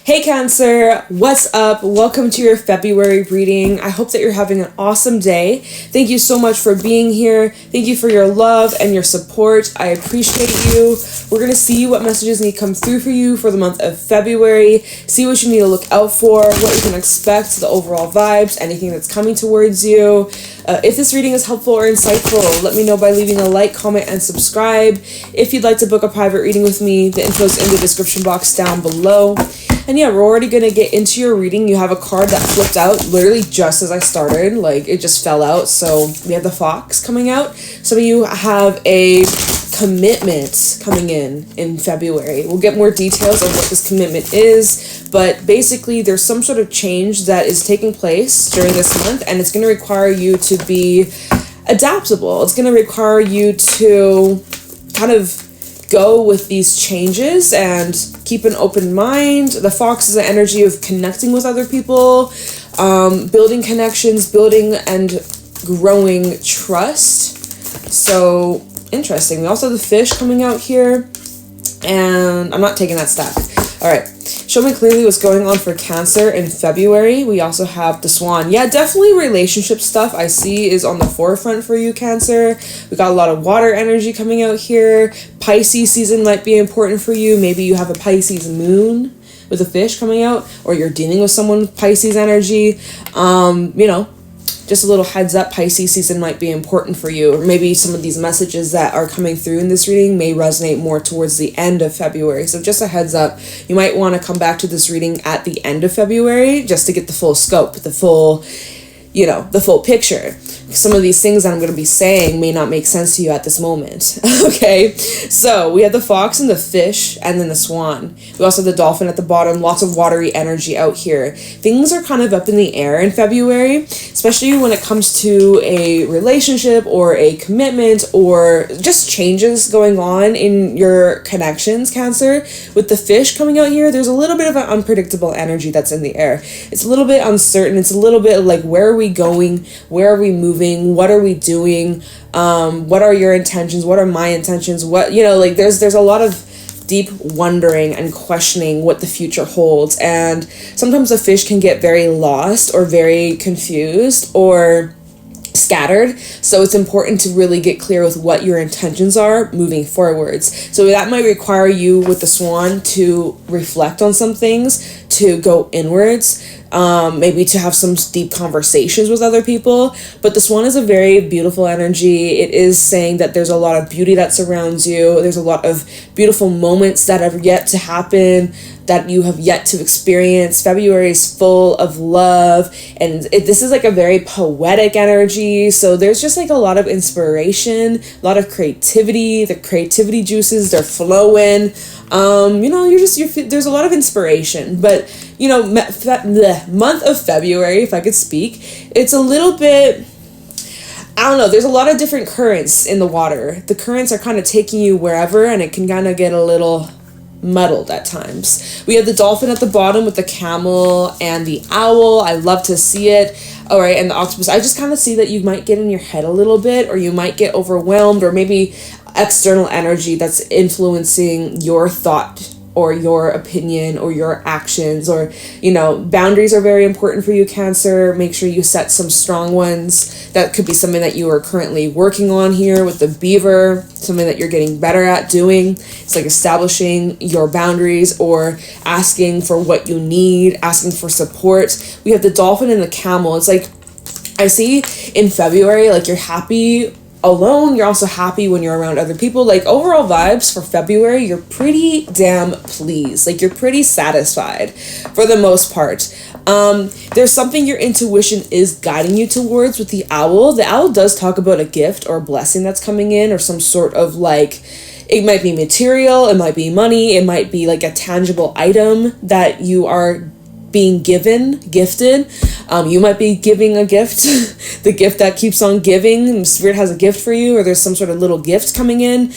Hey Cancer, what's up? Welcome to your February reading. I hope that you're having an awesome day. Thank you so much for being here. Thank you for your love and your support. I appreciate you. We're going to see what messages need to come through for you for the month of February. See what you need to look out for, what you can expect, the overall vibes, anything that's coming towards you. If this reading is helpful or insightful, let me know by leaving a like, comment, and subscribe. If you'd like to book a private reading with me, the info's in the description box down below. And yeah, we're already going to get into your reading. You have a card that flipped out literally just as I started. Like, it just fell out. So we have the Fox coming out. Some of you have a commitment coming in February. We'll get more details on what this commitment is. But basically, there's some sort of change that is taking place during this month. And it's going to require you to be adaptable. It's going to require you to kind of go with these changes and keep an open mind. The Fox is the energy of connecting with other people, building connections, building and growing trust. So interesting. We also have the Fish coming out here, and I'm not taking that stack. All right. Show me clearly what's going on for Cancer in February. We also have the Swan. Yeah, definitely relationship stuff I see is on the forefront for you, Cancer. We got a lot of water energy coming out here. Pisces season might be important for you. Maybe you have a Pisces moon with a Fish coming out, or you're dealing with someone with Pisces energy. Just a little heads up, Pisces season might be important for you. Or maybe some of these messages that are coming through in this reading may resonate more towards the end of February. So just a heads up, you might want to come back to this reading at the end of February just to get the full scope, the full picture. Some of these things that I'm going to be saying may not make sense to you at this moment. Okay, so we have the Fox and the Fish and then the Swan. We also have the Dolphin at the bottom, lots of watery energy out here. Things are kind of up in the air in February, especially when it comes to a relationship or a commitment or just changes going on in your connections, Cancer. With the Fish coming out here, there's a little bit of an unpredictable energy that's in the air. It's a little bit uncertain. It's a little bit like, where are we going? Where are we moving? What are we doing? What are your intentions? What are my intentions? There's a lot of deep wondering and questioning what the future holds. And sometimes the Fish can get very lost or very confused or scattered. So it's important to really get clear with what your intentions are moving forwards. So that might require you with the Swan to reflect on some things, to go inwards, maybe to have some deep conversations with other people. But the Swan is a very beautiful energy. It is saying that there's a lot of beauty that surrounds you. There's a lot of beautiful moments that have yet to happen, that you have yet to experience. February is full of love, and this is like a very poetic energy. So there's just like a lot of inspiration, a lot of creativity. The creativity juices, they're flowing. There's a lot of inspiration. But the month of February, if I could speak, it's a little bit, I don't know, there's a lot of different currents in the water. The currents are kind of taking you wherever, and it can kind of get a little muddled at times. We have the Dolphin at the bottom with the Camel and the Owl. I love to see it. All right, and the Octopus. I just kind of see that you might get in your head a little bit, or you might get overwhelmed, or maybe external energy that's influencing your thought or your opinion or your actions, or boundaries are very important for you, Cancer. Make sure you set some strong ones. That could be something that you are currently working on here with the Beaver, something that you're getting better at doing. It's like establishing your boundaries or asking for what you need, asking for support. We have the Dolphin and the Camel. It's like, I see in February, like, you're happy alone. You're also happy when you're around other people. Like, overall vibes for February, you're pretty damn pleased. Like, you're pretty satisfied for the most part. There's something your intuition is guiding you towards with the Owl. The Owl does talk about a gift or a blessing that's coming in, or some sort of, like, it might be material, it might be money, it might be like a tangible item that you are being gifted. You might be giving a gift, the gift that keeps on giving. Spirit has a gift for you, or there's some sort of little gift coming in.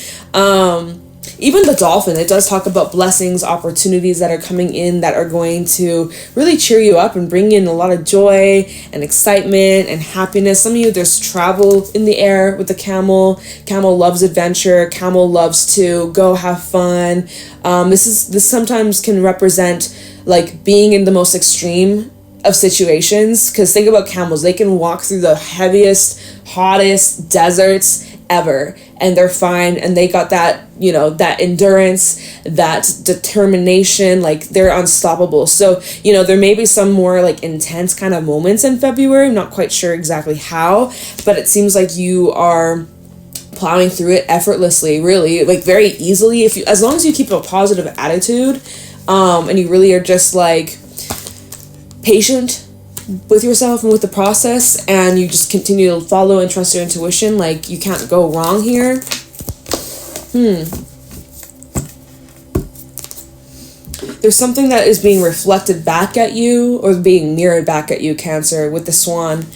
even the dolphin, it does talk about blessings, opportunities that are coming in that are going to really cheer you up and bring in a lot of joy and excitement and happiness. Some of you, there's travel in the air with the camel. Camel loves adventure. Camel loves to go have fun. This sometimes can represent like being in the most extreme of situations, because think about camels. They can walk through the heaviest, hottest deserts ever and they're fine, and they got that, you know, that endurance, that determination, like they're unstoppable. So, you know, there may be some more like intense kind of moments in February. I'm not quite sure exactly how, but it seems like you are plowing through it effortlessly, really, like very easily, if you, as long as you keep a positive attitude, and you really are just like patient with yourself and with the process, and you just continue to follow and trust your intuition, like you can't go wrong here. There's something that is being reflected back at you or being mirrored back at you, Cancer, with the swan.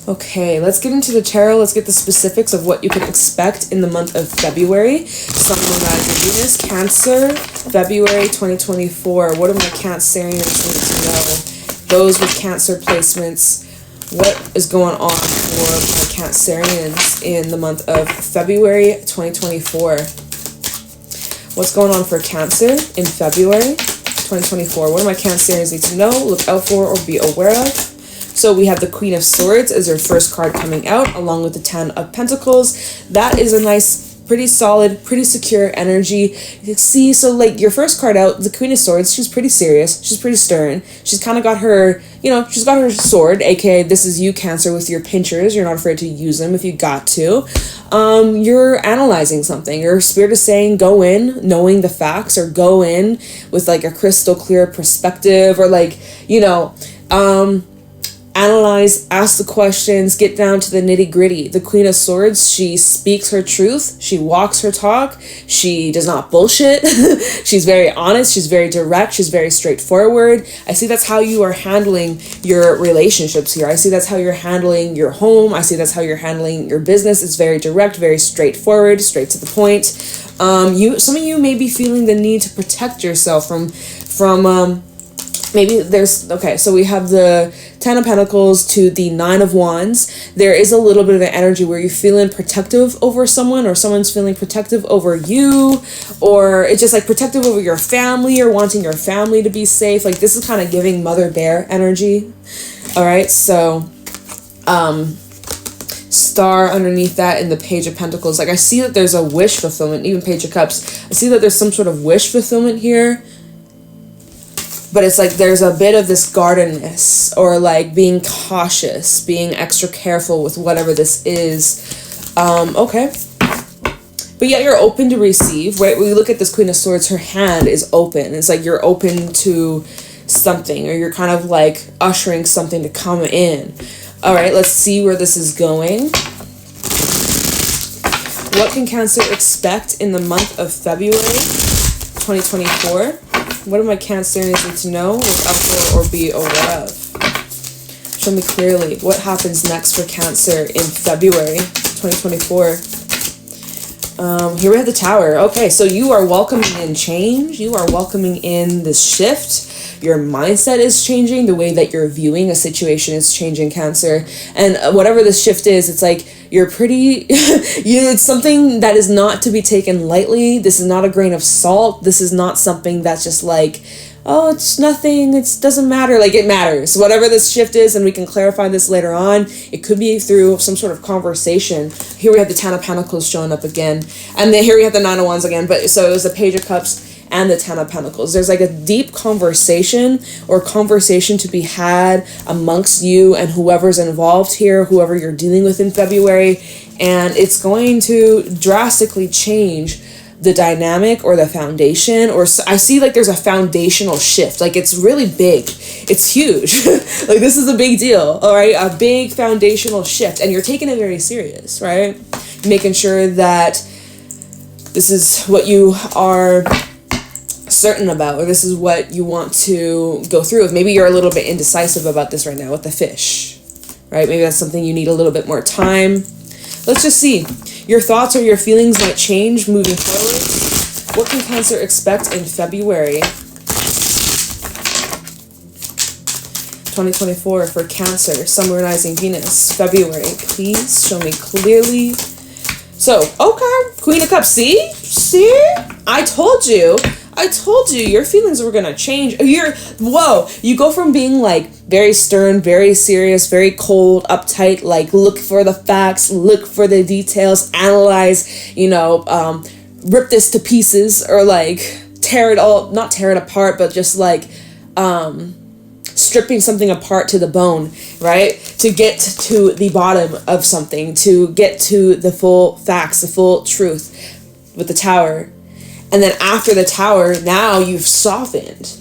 Okay, let's get into the tarot. Let's get the specifics of what you can expect in the month of February. Sun, Moon, Rising, Venus, Cancer, February 2024. What do my Cancerians need to know? Those with Cancer placements, what is going on for my Cancerians in the month of February 2024? What's going on for Cancer in February 2024? What do my Cancerians need to know, look out for, or be aware of? So we have the Queen of Swords as your first card coming out, along with the Ten of Pentacles. That is a nice, pretty solid, pretty secure energy. You can see, so like your first card out, the Queen of Swords, she's pretty serious. She's pretty stern. She's kind of got her, you know, she's got her sword, aka this is you, Cancer, with your pinchers. You're not afraid to use them if you got to. You're analyzing something. Your spirit is saying go in knowing the facts, or go in with like a crystal clear perspective, or like, you know, analyze, ask the questions, get down to the nitty gritty. The Queen of Swords, she speaks her truth. She walks her talk. She does not bullshit. She's very honest. She's very direct. She's very straightforward. I see that's how you are handling your relationships here. I see that's how you're handling your home. I see that's how you're handling your business. It's very direct, very straightforward, straight to the point. Some of you may be feeling the need to protect yourself from maybe there's, okay, so we have the Ten of Pentacles to the Nine of Wands. There is a little bit of an energy where you're feeling protective over someone, or someone's feeling protective over you, or it's just like protective over your family, or wanting your family to be safe. Like this is kind of giving Mother Bear energy. All right, so Star underneath that in the Page of Pentacles. Like I see that there's a wish fulfillment, even Page of Cups. I see that there's some sort of wish fulfillment here. But it's like there's a bit of this guardedness, or like being cautious, being extra careful with whatever this is. Okay. But yet you're open to receive, right? When we look at this Queen of Swords, her hand is open. It's like you're open to something, or you're kind of like ushering something to come in. All right, let's see where this is going. What can Cancer expect in the month of February 2024? What do my Cancerians need to know, look out for, or be aware of? Show me clearly what happens next for Cancer in February 2024. Here we have the Tower. Okay, so you are welcoming in change. You are welcoming in this shift. Your mindset is changing. The way that you're viewing a situation is changing, Cancer. And whatever this shift is, it's like you're pretty, it's something that is not to be taken lightly. This is not a grain of salt. This is not something that's just like, oh, it's nothing, it doesn't matter. Like, it matters. Whatever this shift is, and we can clarify this later on, it could be through some sort of conversation. Here we have the Ten of Pentacles showing up again. And then here we have the Nine of Wands again. But so it was the Page of Cups and the Ten of Pentacles. There's like a deep conversation, or conversation to be had amongst you and whoever's involved here, whoever you're dealing with in February. And it's going to drastically change the dynamic, or the foundation, or I see like there's a foundational shift. Like it's really big. It's huge. Like this is a big deal. All right. A big foundational shift, and you're taking it very serious, right? Making sure that this is what you are certain about, or this is what you want to go through with. Maybe you're a little bit indecisive about this right now with the fish, right? Maybe that's something you need a little bit more time. Let's just see. Your thoughts or your feelings might change moving forward. What can Cancer expect in February 2024 for Cancer, Sun, Moon, Rising, Venus, February? Please show me clearly. So, okay, Queen of Cups. See? I told you your feelings were gonna change. You go from being like very stern, very serious, very cold, uptight, like look for the facts, look for the details, analyze, rip this to pieces, or like not tear it apart, but just like stripping something apart to the bone, right? To get to the bottom of something, to get to the full facts, the full truth with the Tower. And then after the Tower, now you've softened.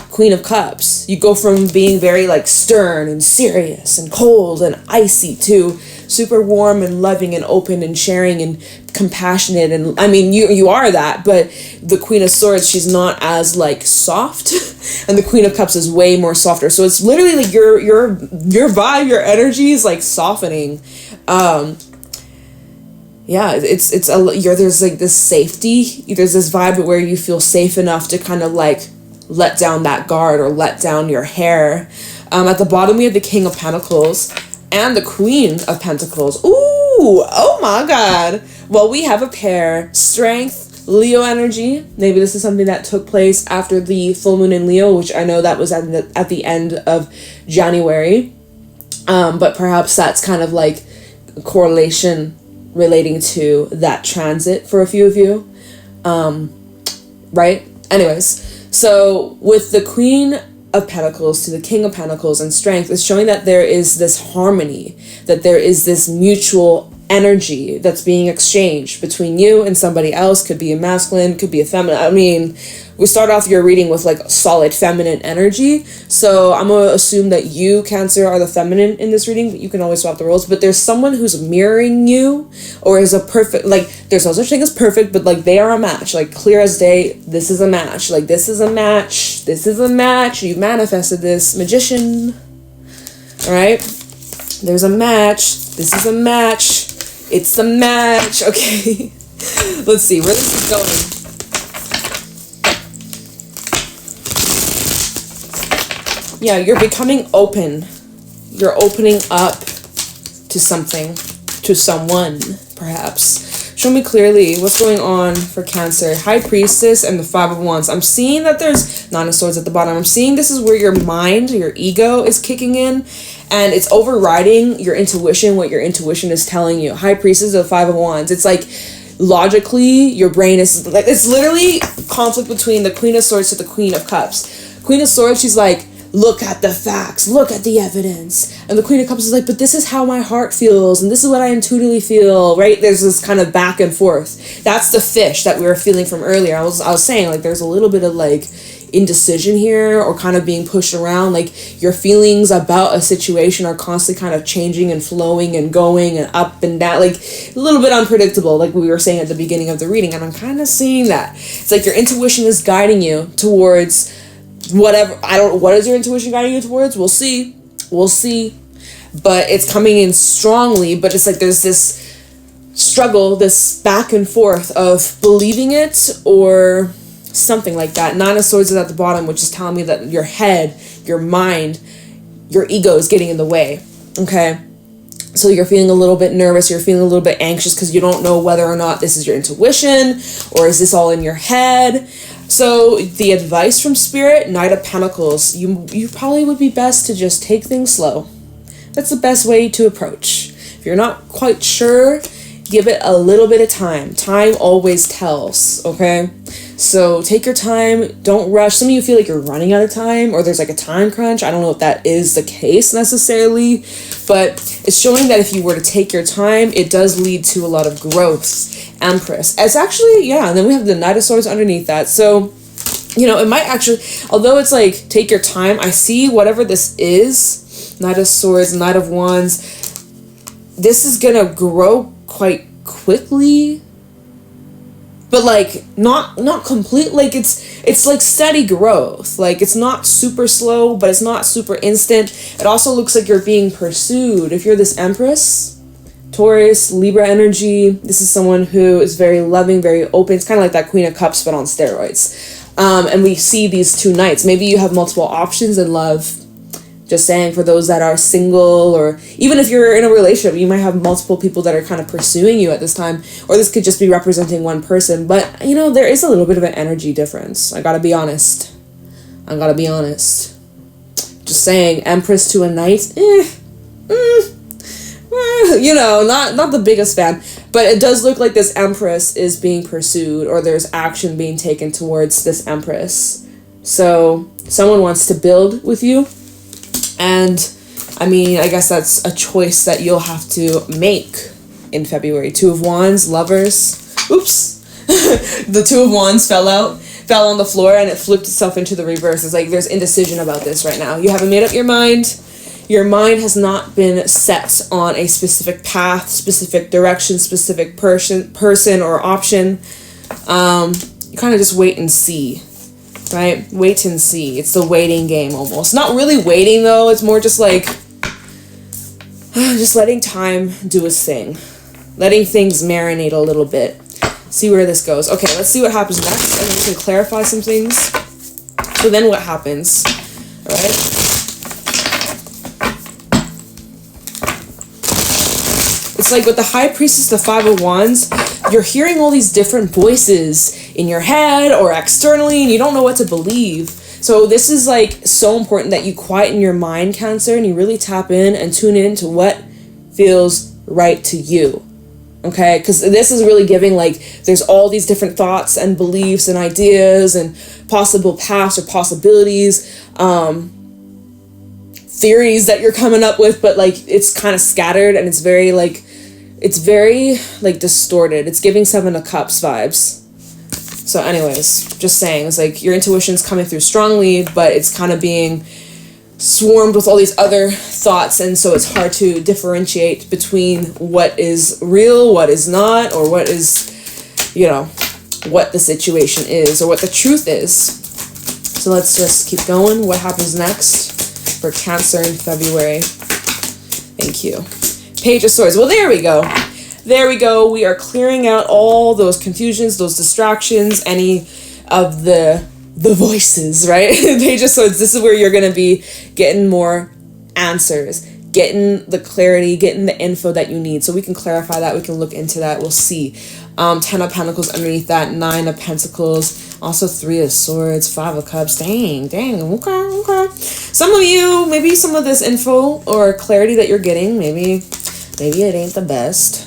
Queen of Cups. You go from being very like stern and serious and cold and icy to super warm and loving and open and sharing and compassionate. And I mean, you are that, but the Queen of Swords, she's not as like soft, and the Queen of Cups is way more softer. So it's literally like your vibe, your energy is like softening. Yeah, there's like this safety. There's this vibe where you feel safe enough to kind of like let down that guard or let down your hair. At the bottom, we have the King of Pentacles and the Queen of Pentacles. Ooh, oh my God. Well, we have a pair. Strength, Leo energy. Maybe this is something that took place after the full moon in Leo, which I know that was at the end of January. But perhaps that's kind of like a correlation relating to that transit for a few of you. Right? Anyways, so with the Queen of Pentacles to the King of Pentacles and Strength, is showing that there is this harmony, that there is this mutual energy that's being exchanged between you and somebody else. Could be a masculine, could be a feminine. I mean, we start off your reading with like solid feminine energy, so I'm gonna assume that you, Cancer, are the feminine in this reading, but you can always swap the roles. But there's someone who's mirroring you, or is a perfect, like, there's no such thing as perfect, but like they are a match, like clear as day. This is a match, like this is a match, you manifested this, Magician. All right, there's a match, this is a match, it's a match. Okay. Let's see where this is going. Yeah, you're becoming open. You're opening up to something, to someone, perhaps. Show me clearly what's going on for Cancer. High Priestess and the Five of Wands. I'm seeing that there's Nine of Swords at the bottom. I'm seeing this is where your mind, your ego is kicking in, and it's overriding your intuition, what your intuition is telling you. High Priestess of the Five of Wands. It's like, logically, your brain is like, it's literally conflict between the Queen of Swords to the Queen of Cups. Queen of Swords, she's like, look at the facts, look at the evidence. And the Queen of Cups is like, but this is how my heart feels, and this is what I intuitively feel, right? There's this kind of back and forth. That's the fish that we were feeling from earlier. I was saying, like, there's a little bit of, like, indecision here, or kind of being pushed around. Like, your feelings about a situation are constantly kind of changing and flowing and going and up and down, like, a little bit unpredictable, like we were saying at the beginning of the reading. And I'm kind of seeing that. It's like your intuition is guiding you towards whatever. What is your intuition guiding you towards? We'll see, but it's coming in strongly. But it's like there's this struggle, this back and forth of believing it or something like that. Nine of Swords is at the bottom, which is telling me that your head, your mind, your ego is getting in the way. Okay, so you're feeling a little bit nervous, you're feeling a little bit anxious because you don't know whether or not this is your intuition or is this all in your head. So the advice from Spirit, Knight of Pentacles, you probably would be best to just take things slow. That's the best way to approach. If you're not quite sure, give it a little bit of time. Time always tells, okay? So take your time, don't rush. Some of you feel like you're running out of time, or there's like a time crunch. I don't know if that is the case necessarily, but it's showing that if you were to take your time, it does lead to a lot of growth. Empress. It's actually, yeah, and then we have the Knight of Swords underneath that. So, it might actually, although it's like, take your time, I see whatever this is, Knight of Swords, Knight of Wands, this is gonna grow quite quickly, but like not complete, like it's like steady growth. Like, it's not super slow, but it's not super instant. It also looks like you're being pursued. If you're this Empress, Taurus, Libra energy. This is someone who is very loving, very open. It's kind of like that Queen of Cups, but on steroids. And we see these two knights. Maybe you have multiple options in love. Just saying, for those that are single, or even if you're in a relationship, you might have multiple people that are kind of pursuing you at this time, or this could just be representing one person. But, you know, there is a little bit of an energy difference. I gotta be honest. Just saying, Empress to a Knight, you know, not the biggest fan. But it does look like this Empress is being pursued, or there's action being taken towards this Empress. So someone wants to build with you. And, I mean, I guess that's a choice that you'll have to make in February. Two of Wands, Lovers. Oops. The Two of Wands fell on the floor, and it flipped itself into the reverse. It's like there's indecision about this right now. You haven't made up your mind. Your mind has not been set on a specific path, specific direction, specific person or option. You kind of just wait and see. Right? Wait and see. It's the waiting game almost. Not really waiting though. It's more just like just letting time do its thing. Letting things marinate a little bit. See where this goes. Okay, let's see what happens next. And then we can clarify some things. So then what happens? Alright? It's like with the High Priestess, the Five of Wands, you're hearing all these different voices in your head or externally, and you don't know what to believe. So this is like so important that you quieten your mind, Cancer, and you really tap in and tune in to what feels right to you. Okay? Because this is really giving, like, there's all these different thoughts and beliefs and ideas and possible paths or possibilities, theories that you're coming up with, but like it's kind of scattered, and it's very distorted. It's giving Seven of Cups vibes. So anyways, just saying, it's like your intuition's coming through strongly, but it's kind of being swarmed with all these other thoughts, and so it's hard to differentiate between what is real, what is not, or what is, you know, what the situation is, or what the truth is. So let's just keep going. What happens next for Cancer in February? Thank you. Page of Swords. Well, there we go. There we go. We are clearing out all those confusions, those distractions, any of the voices, right? Page of Swords. This is where you're going to be getting more answers, getting the clarity, getting the info that you need. So we can clarify that. We can look into that. We'll see. 10 of Pentacles underneath that. 9 of Pentacles. Also 3 of Swords. 5 of Cups. Dang. Okay. Some of you, maybe some of this info or clarity that you're getting, maybe it ain't the best.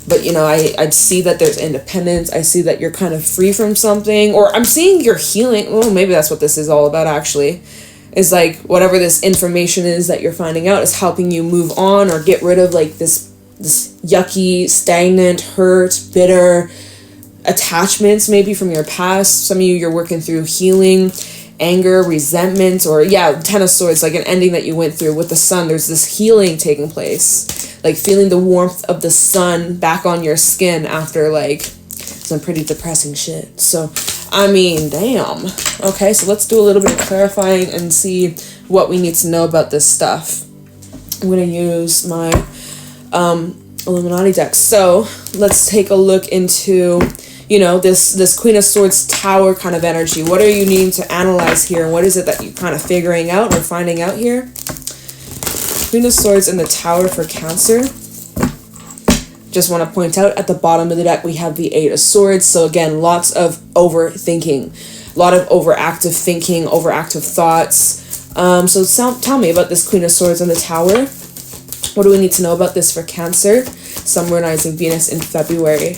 But, you know, I see that there's independence. I see that you're kind of free from something. Or I'm seeing you're healing. Oh, maybe that's what this is all about, actually. Is like whatever this information is that you're finding out is helping you move on or get rid of like this yucky, stagnant, hurt, bitter attachments maybe from your past. Some of you're working through healing, anger, resentment, or 10 of Swords, like an ending that you went through with the Sun. There's this healing taking place, like feeling the warmth of the sun back on your skin after like some pretty depressing shit. So I mean, damn. Okay, so let's do a little bit of clarifying and see what we need to know about this stuff. I'm going to use my Illuminati deck. So let's take a look into, you know, this Queen of Swords Tower kind of energy. What are you needing to analyze here? And what is it that you're kind of figuring out or finding out here? Queen of Swords and the Tower for Cancer. Just want to point out at the bottom of the deck we have the 8 of Swords. So again, lots of overthinking, a lot of overactive thinking, overactive thoughts. So tell me about this Queen of Swords and the Tower. What do we need to know about this for Cancer? Sun, Moon, Rising, Venus in February.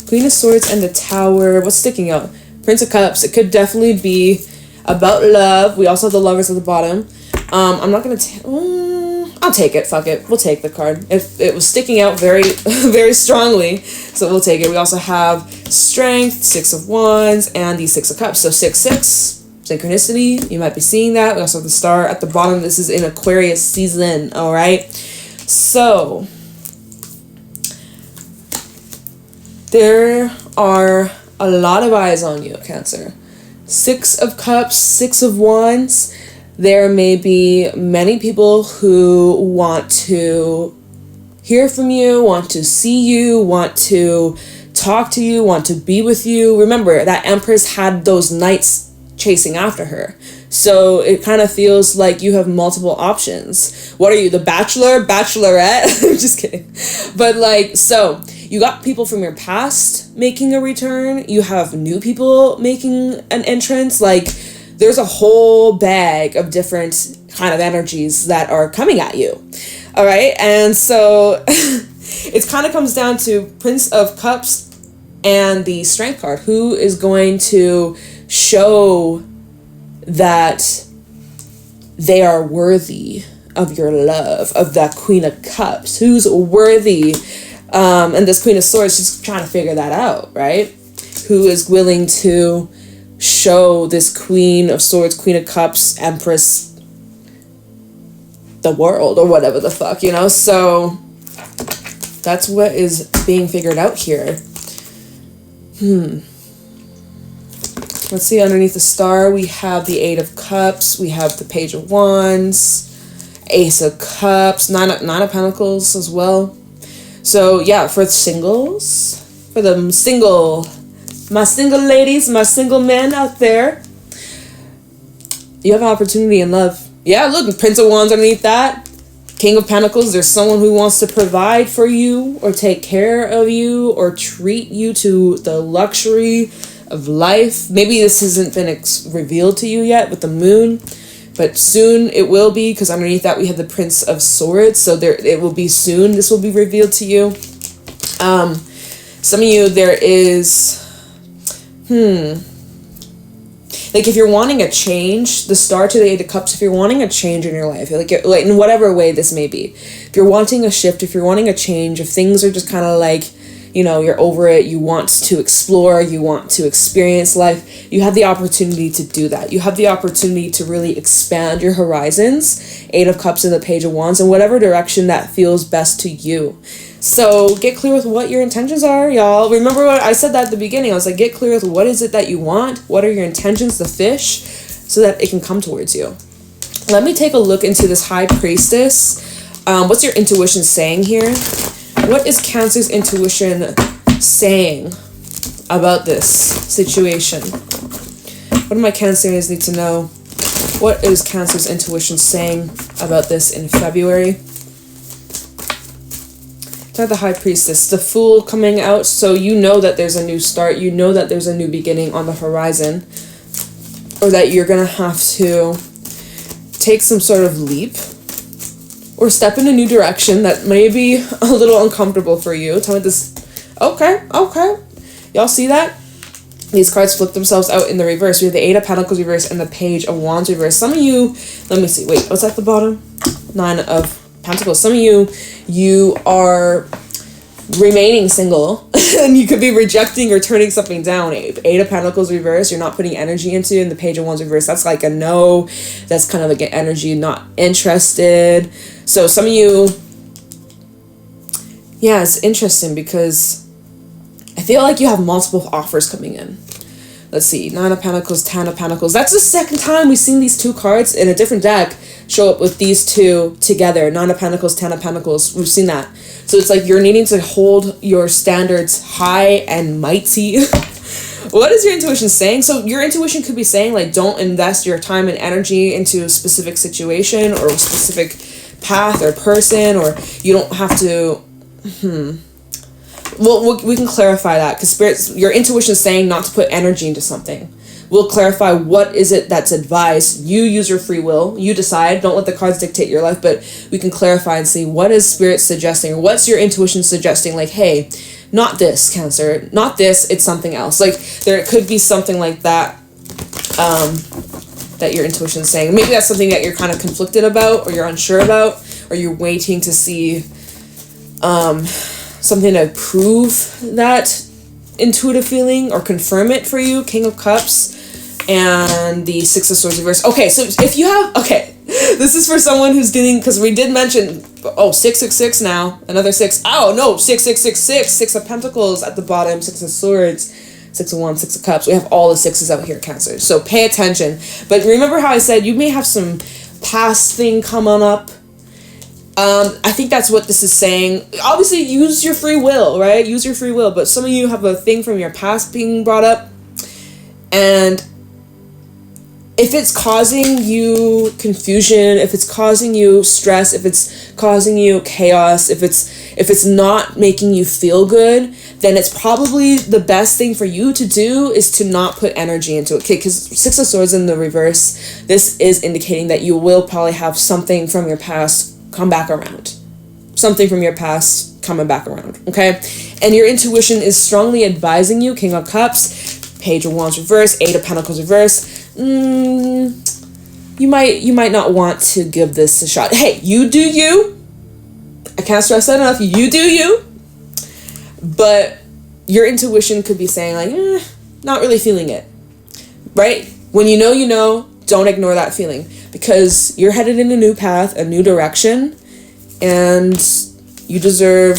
Queen of Swords and the Tower. What's sticking out? Prince of Cups. It could definitely be about love. We also have the Lovers at the bottom. I'm not going to... I'll take it. Fuck it. We'll take the card. It was sticking out very, very strongly, so we'll take it. We also have Strength, 6 of Wands, and the 6 of Cups. So 6-6, synchronicity. You might be seeing that. We also have the Star at the bottom. This is in Aquarius season. All right. So there are a lot of eyes on you, Cancer. 6 of Cups, 6 of Wands. There may be many people who want to hear from you, want to see you, want to talk to you, want to be with you. Remember, that Empress had those knights chasing after her. So it kind of feels like you have multiple options. What are you, the Bachelor, Bachelorette? I'm just kidding. But like, so you got people from your past making a return. You have new people making an entrance. Like, there's a whole bag of different kind of energies that are coming at you. All right. And so it kind of comes down to Prince of Cups and the Strength card. Who is going to show that they are worthy of your love, of that Queen of Cups? Who's worthy? And this Queen of Swords, just trying to figure that out, right? Who is willing to show this Queen of Swords, Queen of Cups, Empress, the world, or whatever the fuck, you know? So that's what is being figured out here. Let's see, underneath the star, we have the Eight of Cups, we have the Page of Wands, Ace of Cups, Nine of Pentacles as well. So yeah, for singles, for the my single ladies, my single men out there, you have an opportunity in love. Yeah, look, Prince of Wands underneath that. King of Pentacles, there's someone who wants to provide for you or take care of you or treat you to the luxury of life. Maybe this hasn't been revealed to you yet with the moon, but soon it will be, because underneath that we have the Prince of Swords. So it will be soon. This will be revealed to you. Some of you, there is, like if you're wanting a change, the star to the Eight of Cups, if you're wanting a change in your life, like in whatever way this may be, if you're wanting a shift, if you're wanting a change, if things are just kind of like, you know, you're over it, you want to explore, you want to experience life, you have the opportunity to do that. You have the opportunity to really expand your horizons. Eight of Cups and the Page of Wands in whatever direction that feels best to you. So get clear with what your intentions are, y'all. Remember what I said that at the beginning. I was like, get clear with what is it that you want? What are your intentions, the fish, so that it can come towards you. Let me take a look into this High Priestess. What's your intuition saying here? What is Cancer's intuition saying about this situation? What do my Cancerians need to know? What is Cancer's intuition saying about this in February? The High Priestess, the Fool coming out, so you know that there's a new start, you know that there's a new beginning on the horizon, or that you're gonna have to take some sort of leap or step in a new direction that may be a little uncomfortable for you. Tell me this. Okay. Y'all see that? These cards flip themselves out in the reverse. We have the Eight of Pentacles reverse and the Page of Wands reverse. Some of you, let me see, wait, what's at the bottom? Nine of Pentacles. Some of you are remaining single and you could be rejecting or turning something down. Eight of Pentacles reverse, you're not putting energy into, and the Page of Wands reverse, that's like a no. That's kind of like an energy not interested. So some of you, yeah, it's interesting because I feel like you have multiple offers coming in. Let's see, Nine of Pentacles, Ten of Pentacles. That's the second time we've seen these two cards in a different deck show up with these two together. Nine of Pentacles, Ten of Pentacles. We've seen that. So it's like you're needing to hold your standards high and mighty. What is your intuition saying? So your intuition could be saying, like, don't invest your time and energy into a specific situation or a specific path or person, or you don't have to... Well, we can clarify that, because spirits, your intuition is saying not to put energy into something. We'll clarify what is it that's advised. You use your free will. You decide. Don't let the cards dictate your life, but we can clarify and see what is spirit suggesting, or what's your intuition suggesting. Like, hey, not this, Cancer. Not this, it's something else. Like, there could be something like that that your intuition is saying. Maybe that's something that you're kind of conflicted about, or you're unsure about, or you're waiting to see... something to prove that intuitive feeling or confirm it for you. King of Cups and the Six of Swords reverse. Okay, so if you have... Okay, this is for someone who's dealing... Because we did mention... Oh, 666 now. Another 6. Oh, no, 6666. Six of Pentacles at the bottom. Six of Swords. Six of Wands. Six of Cups. We have all the sixes out here, Cancer. So pay attention. But remember how I said you may have some past thing come on up. I think that's what this is saying. Obviously, use your free will, right? Use your free will. But some of you have a thing from your past being brought up. And if it's causing you confusion, if it's causing you stress, if it's causing you chaos, if it's not making you feel good, then it's probably the best thing for you to do is to not put energy into it. Okay, because Six of Swords in the reverse, this is indicating that you will probably have something from your past come back around. Something from your past coming back around, okay? And your intuition is strongly advising you, King of Cups, Page of Wands reverse, Eight of Pentacles reverse. You might not want to give this a shot. Hey, you do you. I can't stress that enough. You do you. But your intuition could be saying like, not really feeling it. Right? When you know, don't ignore that feeling. Because you're headed in a new path, a new direction. And you deserve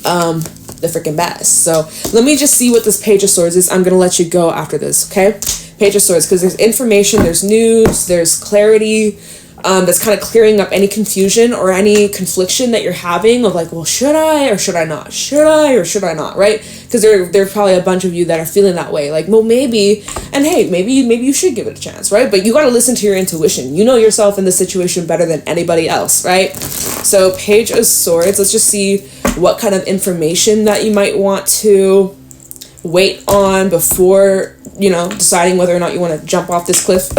the freaking best. So let me just see what this Page of Swords is. I'm going to let you go after this, okay? Page of Swords, because there's information, there's news, there's clarity, that's kind of clearing up any confusion or any confliction that you're having of like, well, should I or should I not? Should I or should I not, right? Because there's probably a bunch of you that are feeling that way. Like, well, maybe, and hey, maybe you should give it a chance, right? But you got to listen to your intuition. You know yourself in the situation better than anybody else, right? So Page of Swords, let's just see what kind of information that you might want to wait on before, deciding whether or not you want to jump off this cliff.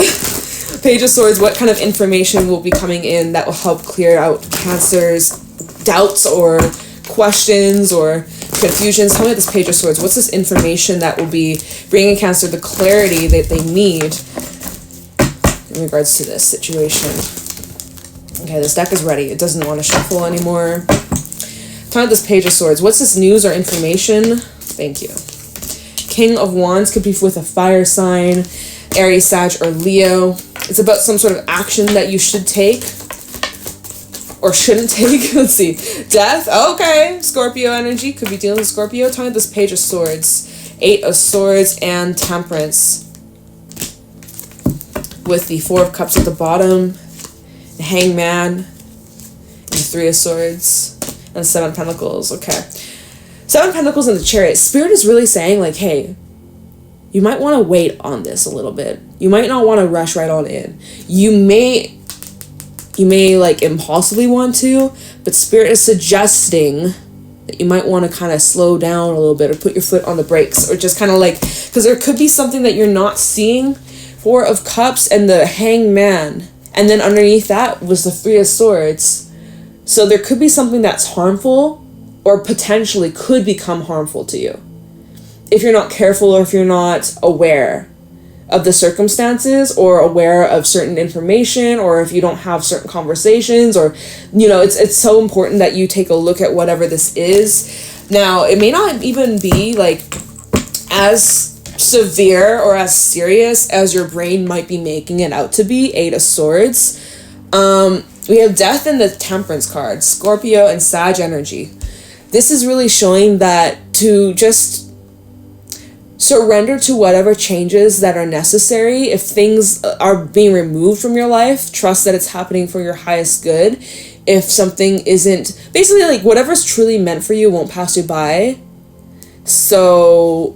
Page of Swords, what kind of information will be coming in that will help clear out Cancer's doubts or questions or confusions? Tell me this Page of Swords. What's this information that will be bringing Cancer the clarity that they need in regards to this situation? Okay, this deck is ready. It doesn't want to shuffle anymore. Tell me this Page of Swords. What's this news or information? Thank you. King of Wands could be with a fire sign, Aries, Sag, or Leo. It's about some sort of action that you should take or shouldn't take. Let's see. Death. Okay. Scorpio energy. Could be dealing with Scorpio. Tell me this Page of Swords. Eight of Swords and Temperance. With the Four of Cups at the bottom. The Hangman. And the Three of Swords. And Seven of Pentacles. Okay. Seven of Pentacles and the Chariot. Spirit is really saying like, hey, you might want to wait on this a little bit. You might not want to rush right on in. You may like impulsively want to, but Spirit is suggesting that you might want to kind of slow down a little bit or put your foot on the brakes or just kind of like, because there could be something that you're not seeing. Four of Cups and the Hangman. And then underneath that was the Three of Swords. So there could be something that's harmful or potentially could become harmful to you if you're not careful or if you're not aware of the circumstances or aware of certain information, or if you don't have certain conversations, or it's so important that you take a look at whatever this is. Now, it may not even be like as severe or as serious as your brain might be making it out to be. Eight of Swords. We have Death and the Temperance card, Scorpio and Sag energy. This is really showing that to just surrender to whatever changes that are necessary. If things are being removed from your life, trust that it's happening for your highest good. If something isn't, basically like whatever's truly meant for you won't pass you by. So,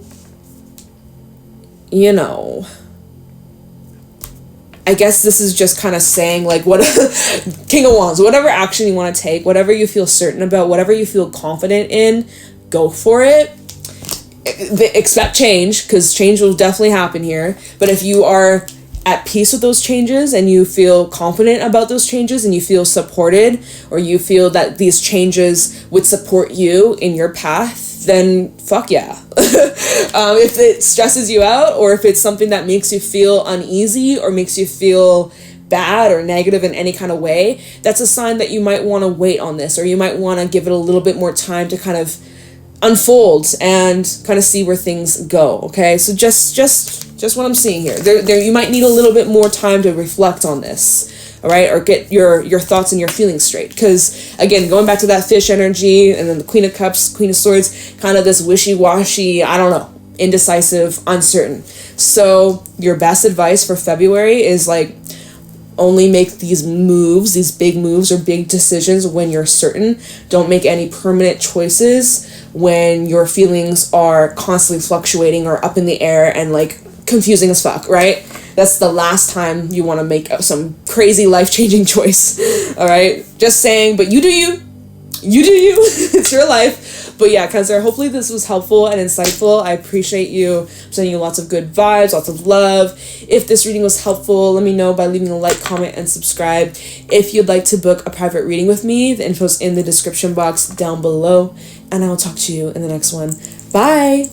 I guess this is just kind of saying like what King of Wands, whatever action you want to take, whatever you feel certain about, whatever you feel confident in, go for it. Expect change, because change will definitely happen here. But if you are at peace with those changes and you feel confident about those changes and you feel supported, or you feel that these changes would support you in your path, then fuck yeah. If it stresses you out, or if it's something that makes you feel uneasy or makes you feel bad or negative in any kind of way, that's a sign that you might want to wait on this, or you might want to give it a little bit more time to kind of unfold and kind of see where things go. Okay, so just what I'm seeing here. There you might need a little bit more time to reflect on this, all right, or get your thoughts and your feelings straight. Because again, going back to that fish energy, and then the Queen of Cups, Queen of Swords, kind of this wishy-washy, I don't know, indecisive, uncertain. So your best advice for February is like, only make these moves, these big moves or big decisions when you're certain. Don't make any permanent choices when your feelings are constantly fluctuating or up in the air and like confusing as fuck, right? That's the last time you want to make some crazy life-changing choice. All right, just saying. But you do you. It's your life. But yeah, Cancer, hopefully this was helpful and insightful. I appreciate you. I'm sending you lots of good vibes, lots of love. If this reading was helpful, let me know by leaving a like, comment, and subscribe. If you'd like to book a private reading with me, the info's in the description box down below. And I will talk to you in the next one. Bye!